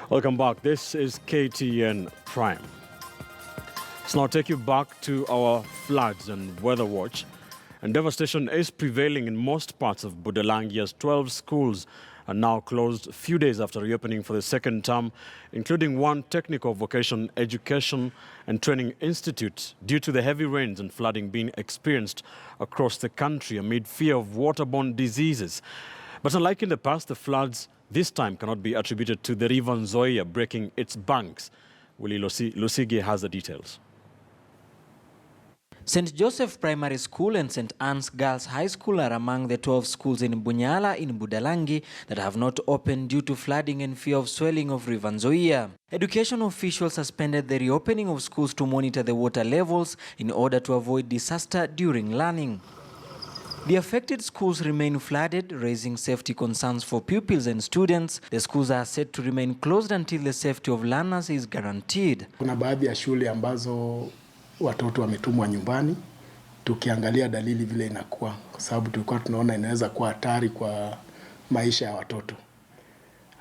Welcome back. This is Ktn Prime. Let's now take you back to our floods and weather watch. And devastation is prevailing in most parts of Budalangi as 12 schools are now closed a few days after reopening for the second term, including one technical vocation education and training institute, due to the heavy rains and flooding being experienced across the country amid fear of waterborne diseases. But unlike in the past, the floods this time cannot be attributed to the river Nzoia breaking its banks. Willie Lusige has the details. St. Joseph Primary School and St. Anne's Girls High School are among the 12 schools in Bunyala in Budalangi that have not opened due to flooding and fear of swelling of River Nzoia. Education officials suspended the reopening of schools to monitor the water levels in order to avoid disaster during learning. The affected schools remain flooded, raising safety concerns for pupils and students. The schools are set to remain closed until the safety of learners is guaranteed. Kuna baadhi ya shule ambazo watoto wametumwa nyumbani, tukiangalia dalili vile inakuwa, kwa sababu tulikuwa tunaona inaweza kuwa hatari kwa maisha ya watoto.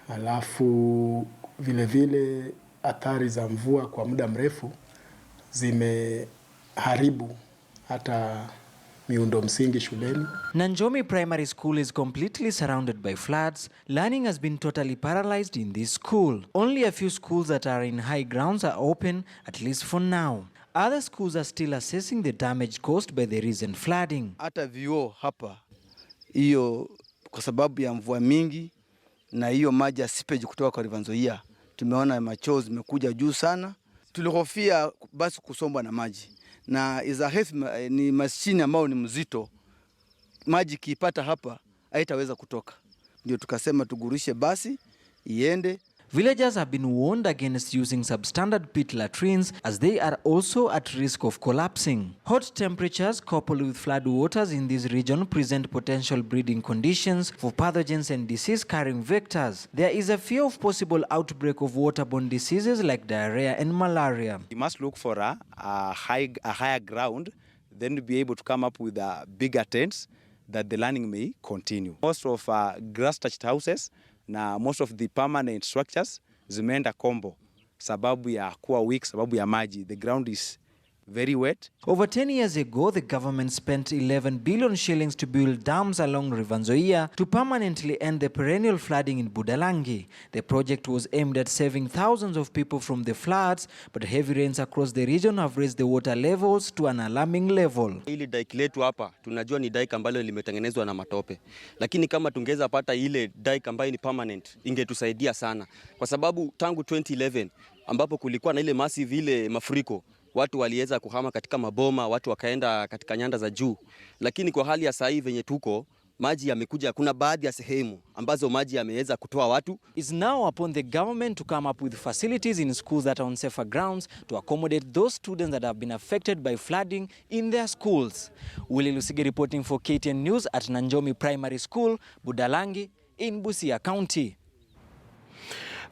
Alafu vile athari za mvua kwa muda mrefu zimeharibu hata miundo msingi shuleni. Nanjomi Primary School is completely surrounded by floods. Learning has been totally paralyzed in this school. Only a few schools that are in high grounds are open, at least for now. Other schools are still assessing the damage caused by the recent flooding. Hata vyuo hapa, hiyo kwa sababu ya mvua mingi na hiyo maji ya seepage kutoka kwa River Nzoia, tumeona machozi zimekuja juu sana. Tulihofia basi kusombwa na maji. Na ni mashine ambao ni mzito, maji kiipata hapa haitaweza kutoka. Ndio tukasema tugurishe basi iende. Villagers have been warned against using substandard pit latrines as they are also at risk of collapsing. Hot temperatures coupled with flood waters in this region present potential breeding conditions for pathogens and disease-carrying vectors. There is a fear of possible outbreak of waterborne diseases like diarrhea and malaria. You must look for a higher ground, then be able to come up with bigger tents that the learning may continue. Most of grass-touched houses na most of the permanent structures zimeenda combo sababu ya kuwa weak, sababu ya maji. The ground is very wet. Over 10 years ago, the government spent 11 billion shillings to build dams along River Nzoia to permanently end the perennial flooding in Budalangi. The project was aimed at saving thousands of people from the floods, but heavy rains across the region have raised the water levels to an alarming level. Ile dike letu hapa tunajua ni dike ambalo limetengenezwa na matope. Lakini kama tungeza pata ile dike ambayo ni permanent, ingetusaidia sana. Kwa sababu tangu 2011 ambapo kulikuwa na ile massive ile mafuriko, watu waliweza kuhama katika maboma, watu wakaenda katika nyanda za juu. Lakini kwa hali ya sasa hivi venye tuko, maji yamekuja, kuna baadhi ya sehemu ambazo maji yameweza kutoa watu. It's now upon the government to come up with facilities in schools that are on safer grounds to accommodate those students that have been affected by flooding in their schools. Willie Lusige reporting for KTN News at Nanjomi Primary School, Budalangi in Busia County.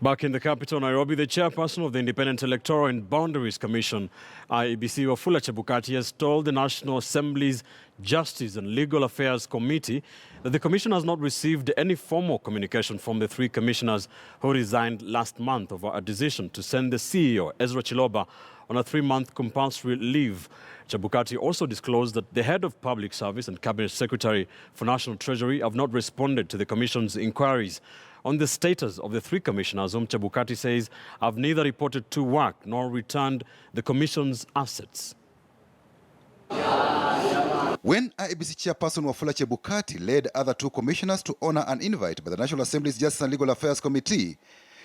Back in the capital, Nairobi, the chairperson of the Independent Electoral and Boundaries Commission, IEBC, Wafula Chebukati, has told the National Assembly's Justice and Legal Affairs Committee that the commission has not received any formal communication from the three commissioners who resigned last month over a decision to send the CEO, Ezra Chiloba, on a 3-month compulsory leave. Chebukati also disclosed that the head of public service and cabinet secretary for National Treasury have not responded to the commission's inquiries on the status of the three commissioners whom Chebukati says have neither reported to work nor returned the commission's assets. When IEBC chairperson Wafula Chebukati led other two commissioners to honor an invite by the National Assembly's Justice and Legal Affairs Committee,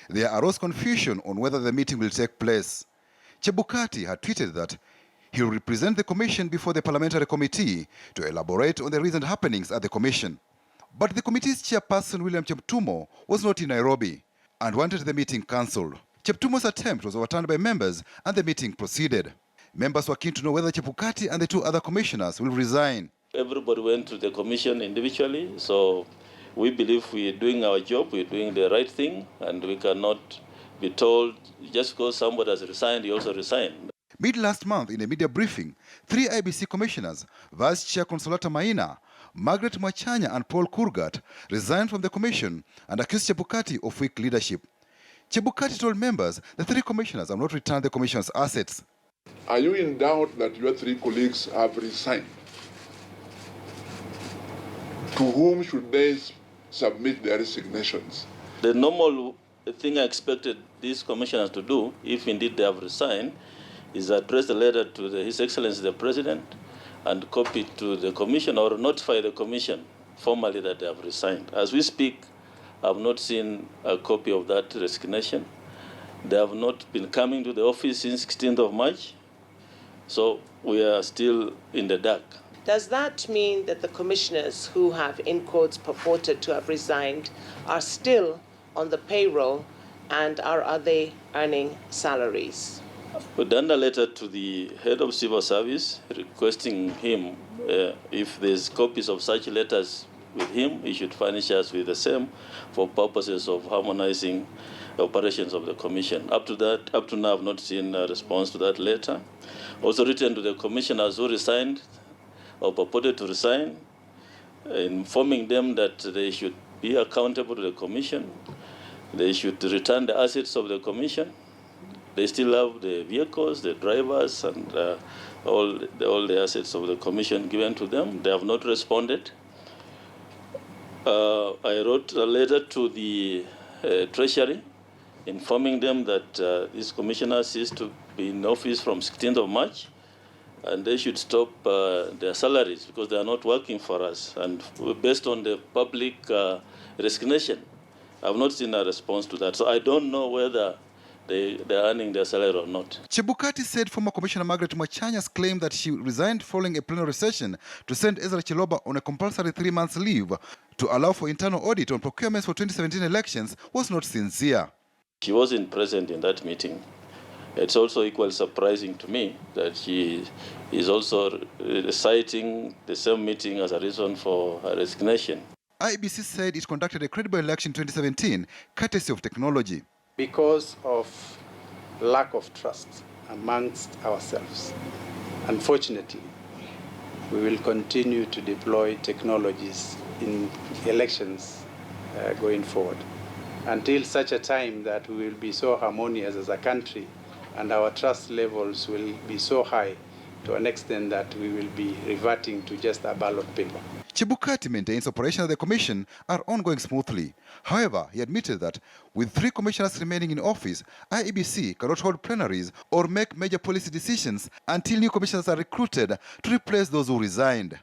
there arose confusion on whether the meeting will take place. Chebukati had tweeted that he will represent the commission before the parliamentary committee to elaborate on the recent happenings at the commission. But the committee's chairperson, William Chepkut, was not in Nairobi and wanted the meeting cancelled. Chepkut's attempt was overturned by members and the meeting proceeded. Members were keen to know whether Chebukati and the two other commissioners will resign. Everybody went to the commission individually, so we believe we are doing our job, we are doing the right thing, and we cannot be told just because somebody has resigned, he also resigned. Mid last month, in a media briefing, 3 IEBC commissioners, Vice Chair Consolata Maina, Margaret Mwachanya and Paul Kurgat, resigned from the commission and accused Chebukati of weak leadership. Chebukati told members the 3 commissioners have not returned the commission's assets. Are you in doubt that your 3 colleagues have resigned? To whom should they submit their resignations? The normal thing I expected these commissioners to do, if indeed they have resigned, is address a letter to His Excellency the President and copy it to the commission or notify the commission formally that they have resigned. As we speak, I have not seen a copy of that resignation. They have not been coming to the office since 16th of March, so we are still in the dark. Does that mean that the commissioners who have, in quotes, purported to have resigned are still on the payroll, and are they earning salaries? We've done a letter to the head of civil service requesting him, if there's copies of such letters with him, he should furnish us with the same for purposes of harmonizing the operations of the commission. Up to now, I've not seen a response to that letter. Also written to the commissioners who resigned or purported to resign, informing them that they should be accountable to the commission. They should return the assets of the commission. They still have the vehicles, the drivers, and all the assets of the commission given to them. They have not responded. I wrote a letter to the Treasury informing them that these commissioners ceased to be in office from 16th of March, and they should stop their salaries because they are not working for us. And based on the public resignation, I have not seen a response to that. So I don't know whether they are earning their salary or not. Chebukati said former Commissioner Margaret Mwachanya's claim that she resigned following a plenary session to send Ezra Chiloba on a compulsory 3-month leave to allow for internal audit on procurements for 2017 elections was not sincere. She wasn't present in that meeting. It's also equally surprising to me that she is also citing the same meeting as a reason for her resignation. IEBC said it conducted a credible election in 2017, courtesy of technology. Because of lack of trust amongst ourselves, unfortunately, we will continue to deploy technologies in elections going forward until such a time that we will be so harmonious as a country and our trust levels will be so high to an extent that we will be reverting to just a ballot paper. Chebukati maintains operations of the commission are ongoing smoothly. However, he admitted that with 3 commissioners remaining in office, IEBC cannot hold plenaries or make major policy decisions until new commissioners are recruited to replace those who resigned.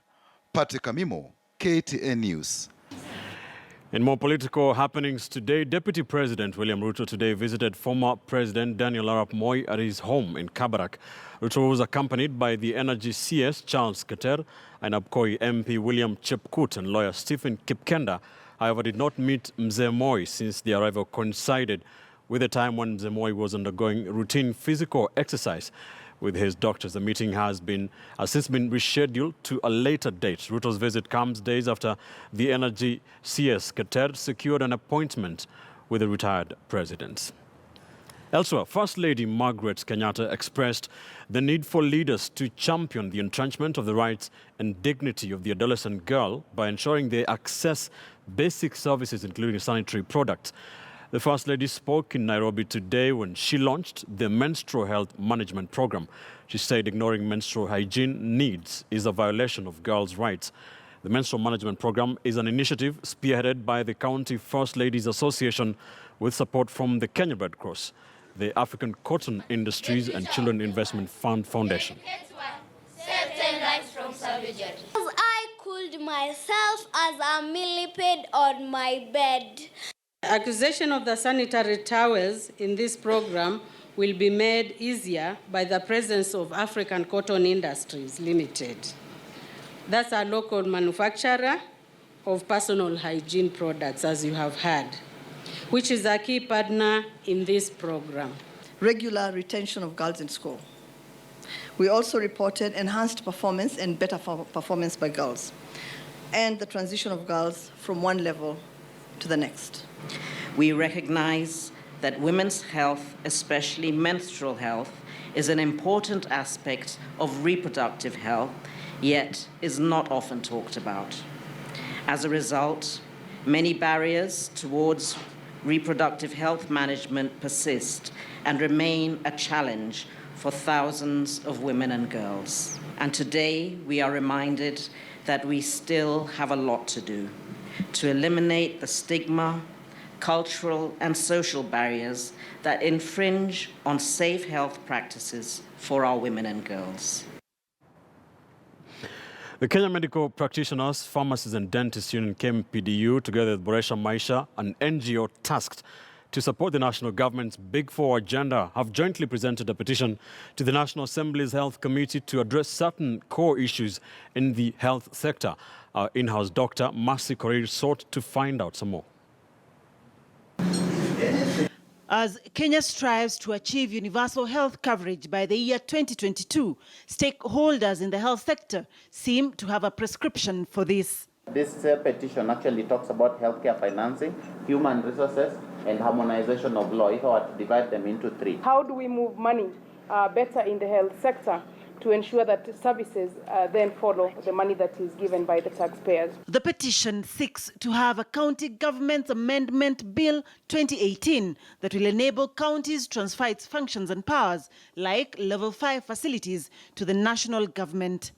Patrick Amimo, KTN News. In more political happenings today, Deputy President William Ruto today visited former President Daniel Arap Moi at his home in Kabarak. Ruto was accompanied by the Energy CS Charles Keter, Ainabkoi MP William Chepkut, and lawyer Stephen Kipkenda. However, did not meet Mzee Moi since the arrival coincided with the time when Mzee Moi was undergoing routine physical exercise with his doctors. The meeting has since been rescheduled to a later date. Ruto's visit comes days after the Energy CS Keter secured an appointment with the retired president. Elsewhere, First Lady Margaret Kenyatta expressed the need for leaders to champion the entrenchment of the rights and dignity of the adolescent girl by ensuring they access basic services, including sanitary products. The First Lady spoke in Nairobi today when she launched the Menstrual Health Management Program. She said ignoring menstrual hygiene needs is a violation of girls' rights. The Menstrual Management Program is an initiative spearheaded by the County First Ladies Association with support from the Kenya Red Cross, the African Cotton Industries and Children Investment Fund Foundation. Certain rights from savagery. I cooled myself as a millipede on my bed. Acquisition of the sanitary towels in this program will be made easier by the presence of African Cotton Industries Limited. That's a local manufacturer of personal hygiene products, as you have heard, which is a key partner in this program. Regular retention of girls in school. We also reported enhanced performance and better performance by girls, and the transition of girls from one level to the next. We recognize that women's health, especially menstrual health, is an important aspect of reproductive health, yet is not often talked about. As a result, many barriers towards reproductive health management persist and remain a challenge for thousands of women and girls. And today we are reminded that we still have a lot to do to eliminate the stigma, cultural and social barriers that infringe on safe health practices for our women and girls. The Kenya Medical Practitioners, Pharmacists and Dentists Union KMPDU, together with Boresha Maisha, an NGO tasked to support the national government's Big Four agenda, have jointly presented a petition to the National Assembly's Health Committee to address certain core issues in the health sector. Our in-house doctor, Mercy Korir, sought to find out some more. As Kenya strives to achieve universal health coverage by the year 2022, stakeholders in the health sector seem to have a prescription for this. This petition actually talks about healthcare financing, human resources, and harmonization of law, if I were to divide them into three. How do we move money better in the health sector to ensure that services then follow the money that is given by the taxpayers? The petition seeks to have a county government amendment bill 2018 that will enable counties to transfer its functions and powers, like level 5 facilities, to the national government.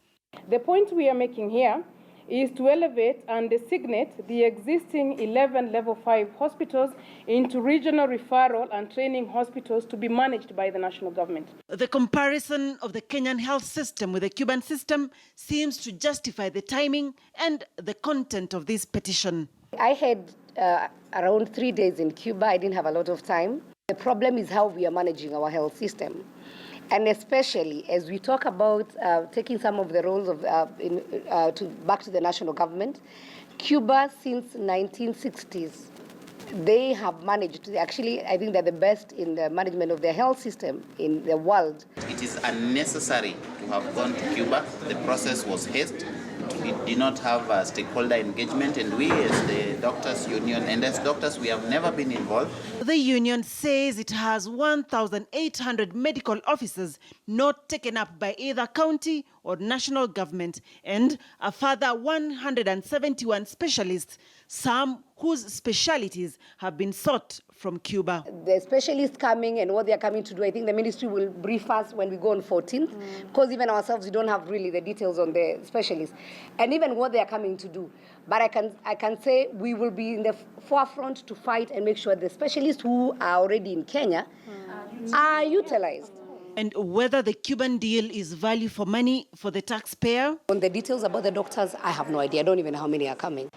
The point we are making here is to elevate and designate the existing 11 level 5 hospitals into regional referral and training hospitals to be managed by the national government. The comparison of the Kenyan health system with the Cuban system seems to justify the timing and the content of this petition. I had around 3 days in Cuba. I didn't have a lot of time. The problem is how we are managing our health system. And especially as we talk about taking some of the roles of back to the national government, Cuba since 1960s, they have managed. Actually, I think they're the best in the management of their health system in the world. It is unnecessary to have gone to Cuba. The process was hasty. It did not have stakeholder engagement, and we as the doctors union and as doctors, we have never been involved. The union says it has 1,800 medical officers not taken up by either county or national government, and a further 171 specialists, some whose specialities have been sought from Cuba. The specialists coming and what they are coming to do, I think the ministry will brief us when we go on 14th, because even ourselves, we don't have really the details on the specialists, and even what they are coming to do. But I can say we will be in the forefront to fight and make sure the specialists who are already in Kenya are utilized. And whether the Cuban deal is value for money for the taxpayer? On the details about the doctors, I have no idea. I don't even know how many are coming.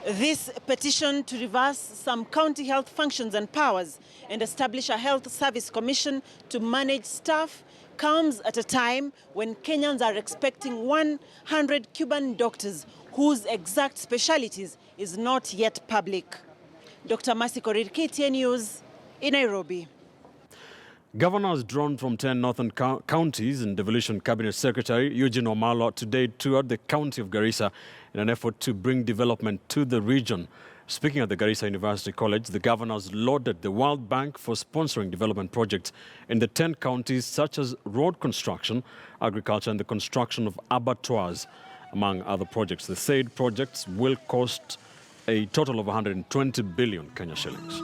This petition to reverse some county health functions and powers and establish a health service commission to manage staff comes at a time when Kenyans are expecting 100 Cuban doctors whose exact specialities is not yet public. Dr. Mercy Korir, Ktn News, in Nairobi. Governors drawn from 10 northern counties and Devolution Cabinet Secretary Eugene Omalo today toured the county of Garissa in an effort to bring development to the region. Speaking at the Garissa University College, the governors lauded the World Bank for sponsoring development projects in the 10 counties such as road construction, agriculture and the construction of abattoirs, among other projects. The said projects will cost a total of 120 billion Kenya shillings.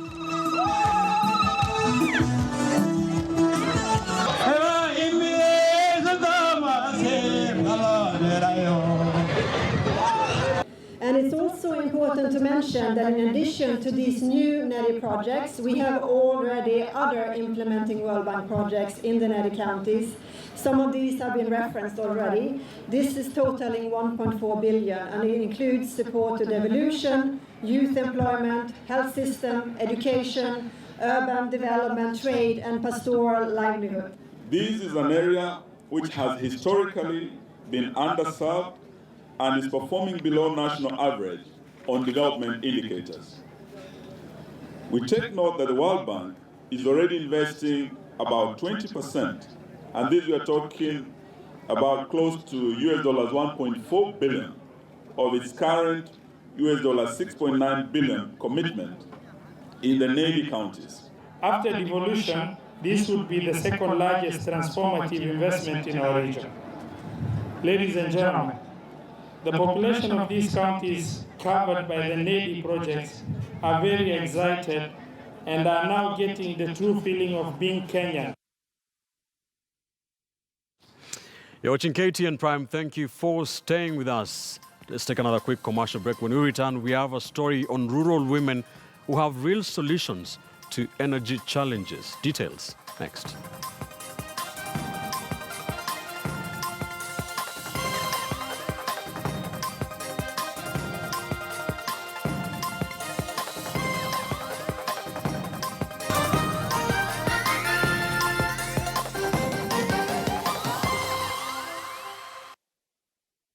And it's also important to mention that in addition to these new NEDI projects, we have already other implementing World Bank projects in the NEDI counties. Some of these have been referenced already. This is totaling 1.4 billion, and it includes support to devolution, youth employment, health system, education, urban development, trade, and pastoral livelihood. This is an area which has historically been underserved and is performing below national average on development indicators. We take note that the World Bank is already investing about 20%, and this we are talking about close to US dollars 1.4 billion of its current US dollars 6.9 billion commitment in the NEDI counties. After devolution, this would be the second largest transformative investment in our region. Ladies and gentlemen, the population of these counties covered by the NEDI projects are very excited and are now getting the true feeling of being Kenyan. You're watching KTN Prime. Thank you for staying with us. Let's take another quick commercial break. When we return, we have a story on rural women who have real solutions to energy challenges. Details next.